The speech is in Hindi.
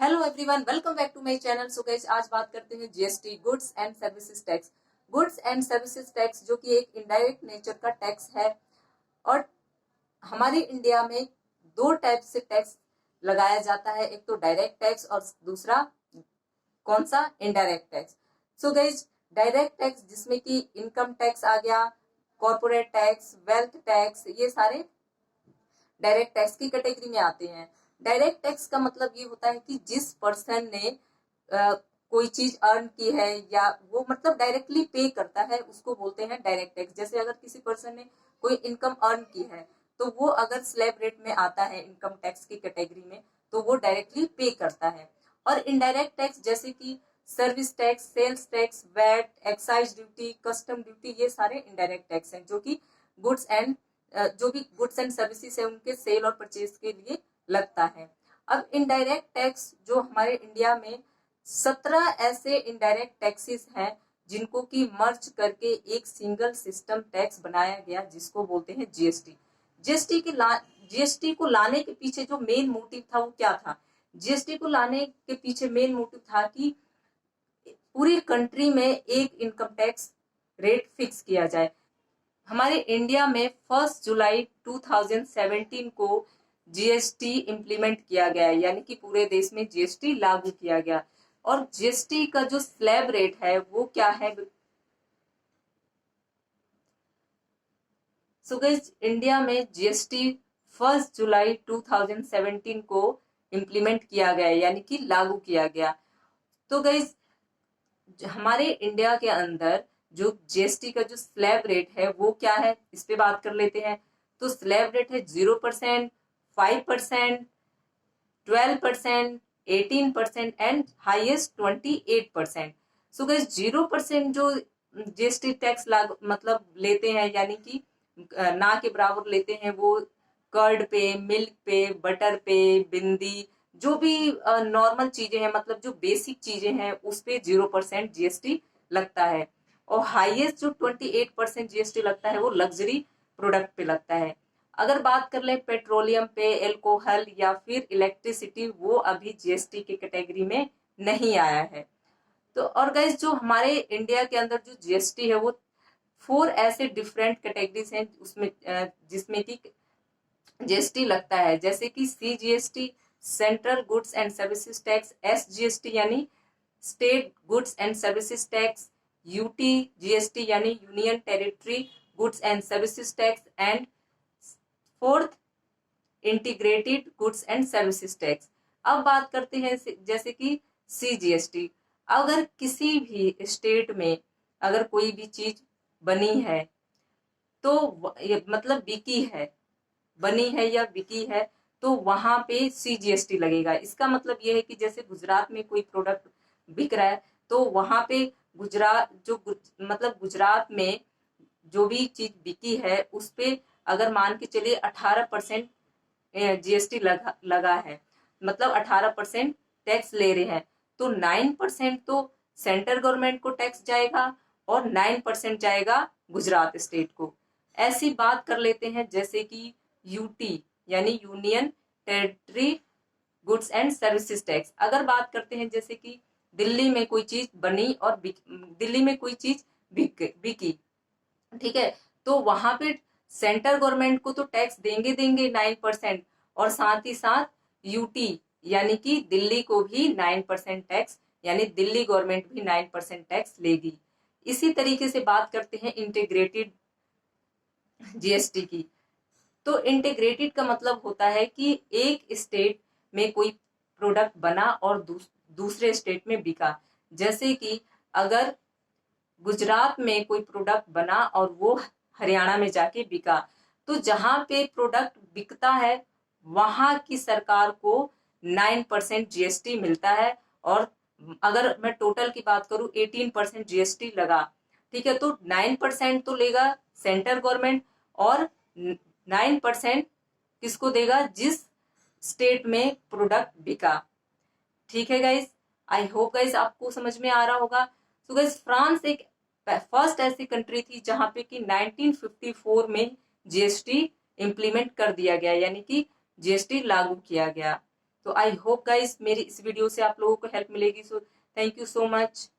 Hello everyone, welcome back to my channel. So guys, आज बात करते हैं GST, goods and services tax. Goods and services tax जो कि एक इनडायरेक्ट नेचर का टैक्स है और हमारे इंडिया में दो टाइप से टैक्स लगाया जाता है। एक तो डायरेक्ट टैक्स और दूसरा कौन सा, indirect tax. So guys, direct tax जिसमें कि इनकम टैक्स आ गया, कॉर्पोरेट टैक्स, वेल्थ टैक्स, ये सारे डायरेक्ट टैक्स की कैटेगरी में आते हैं। डायरेक्ट टैक्स का मतलब ये होता है कि जिस पर्सन ने कोई चीज अर्न की है या वो मतलब डायरेक्टली पे करता है, उसको बोलते हैं डायरेक्ट टैक्स। जैसे अगर किसी पर्सन ने कोई इनकम अर्न की है तो वो अगर स्लैब रेट में आता है इनकम टैक्स की कैटेगरी में, तो वो डायरेक्टली पे करता है। और इनडायरेक्ट टैक्स जैसे कि service tax, sales tax, VAT, excise duty, custom duty, ये सारे इनडायरेक्ट टैक्स हैं जो कि गुड्स एंड जो भी गुड्स एंड सर्विसेज है उनके सेल और परचेज के लिए लगता है। अब इनडायरेक्ट टैक्स जो हमारे इंडिया में 17 ऐसे इनडायरेक्ट टैक्सेस हैं जिनको कि मर्ज करके एक सिंगल सिस्टम टैक्स बनाया गया, जिसको बोलते हैं जीएसटी। जीएसटी को लाने के पीछे जो मेन मोटिव था वो क्या था? जीएसटी को लाने के पीछे मेन मोटिव था कि पूरी कंट्री में एक इनकम टैक्स रेट फिक्स किया जाए। हमारे इंडिया में 1 जुलाई 2017 को जीएसटी इंप्लीमेंट किया गया, यानी कि पूरे देश में जीएसटी लागू किया गया। और जीएसटी का जो स्लैब रेट है वो क्या है? सो गाइस, इंडिया में जीएसटी 1 जुलाई 2017 को इंप्लीमेंट किया गया, यानी कि लागू किया गया। तो गाइस, हमारे इंडिया के अंदर जो जीएसटी का जो स्लैब रेट है वो क्या है, इस पे बात कर लेते हैं। तो स्लैब रेट है 0%, 5%, 12%, 18% एंड हाईएस्ट 28%। सो गाइस, 0% जो जीएसटी टैक्स मतलब लेते हैं, यानी कि ना के बराबर लेते हैं, वो कर्ड पे, मिल्क पे, बटर पे, बिंदी, जो भी नॉर्मल चीजें हैं, मतलब जो बेसिक चीजें हैं, उस पे 0% जीएसटी लगता है। और हाईएस्ट जो 28% जीएसटी लगता है वो लग्जरी प्रोडक्ट पे लगता है। अगर बात कर ले पेट्रोलियम पे, एल्कोहल या फिर इलेक्ट्रिसिटी, वो अभी जीएसटी के कैटेगरी में नहीं आया है। तो और गाइस, जो हमारे इंडिया के अंदर जो जीएसटी है वो 4 ऐसे डिफरेंट कैटेगरीज हैं उसमें जिसमें कि जीएसटी लगता है। जैसे कि CGST, central goods and services tax, SGST यानी state goods and services tax, UT GST यानी union territory goods and services tax, and fourth integrated goods and services tax. अब बात करते हैं जैसे कि सीजीएसटी। अगर किसी भी स्टेट में अगर कोई भी चीज बनी है तो मतलब बिकी है, बनी है या बिकी है, तो वहां पे सीजीएसटी लगेगा। इसका मतलब यह है कि जैसे गुजरात में कोई प्रोडक्ट बिक रहा है तो वहां पे मतलब गुजरात में जो भी चीज बिकी है उस पे अगर मान के चलिए 18% जीएसटी लगा है, मतलब 18% टैक्स ले रहे हैं, तो 9% तो सेंट्रल गवर्नमेंट को टैक्स जाएगा और 9% जाएगा गुजरात स्टेट को। ऐसी बात कर लेते हैं जैसे कि यूटी यानी union territory goods and services tax. अगर बात करते हैं जैसे कि दिल्ली में कोई चीज बनी और दिल्ली में कोई चीज बिकी, ठीक है, तो वहां पे सेंट्रल गवर्नमेंट को तो टैक्स देंगे 9%, और साथ ही साथ यूटी यानी कि दिल्ली को भी 9% टैक्स, यानी दिल्ली गवर्नमेंट भी 9% टैक्स लेगी। इसी तरीके से बात करते हैं इंटीग्रेटेड जीएसटी की। तो इंटीग्रेटेड का मतलब होता है कि एक स्टेट में कोई प्रोडक्ट बना और दूसरे स्टेट में बिका। जैसे कि अगर गुजरात में कोई प्रोडक्ट बना और वो हरियाणा में जाके बिका, तो जहां पे प्रोडक्ट बिकता है वहां की सरकार को 9% जीएसटी मिलता है। और अगर मैं टोटल की बात करूं 18% जीएसटी लगा, ठीक है, तो 9% तो लेगा सेंट्रल गवर्नमेंट और 9% किसको देगा? जिस स्टेट में प्रोडक्ट बिका। ठीक है गाइस, आई होप गाइस आपको समझ में आ रहा होगा। तो गाइस, फ्रांस एक फर्स्ट ऐसी कंट्री थी जहां पे कि 1954 में जीएसटी इंप्लीमेंट कर दिया गया, यानी कि जीएसटी लागू किया गया। तो आई होप गाइस मेरी इस वीडियो से आप लोगों को हेल्प मिलेगी। So thank you so much.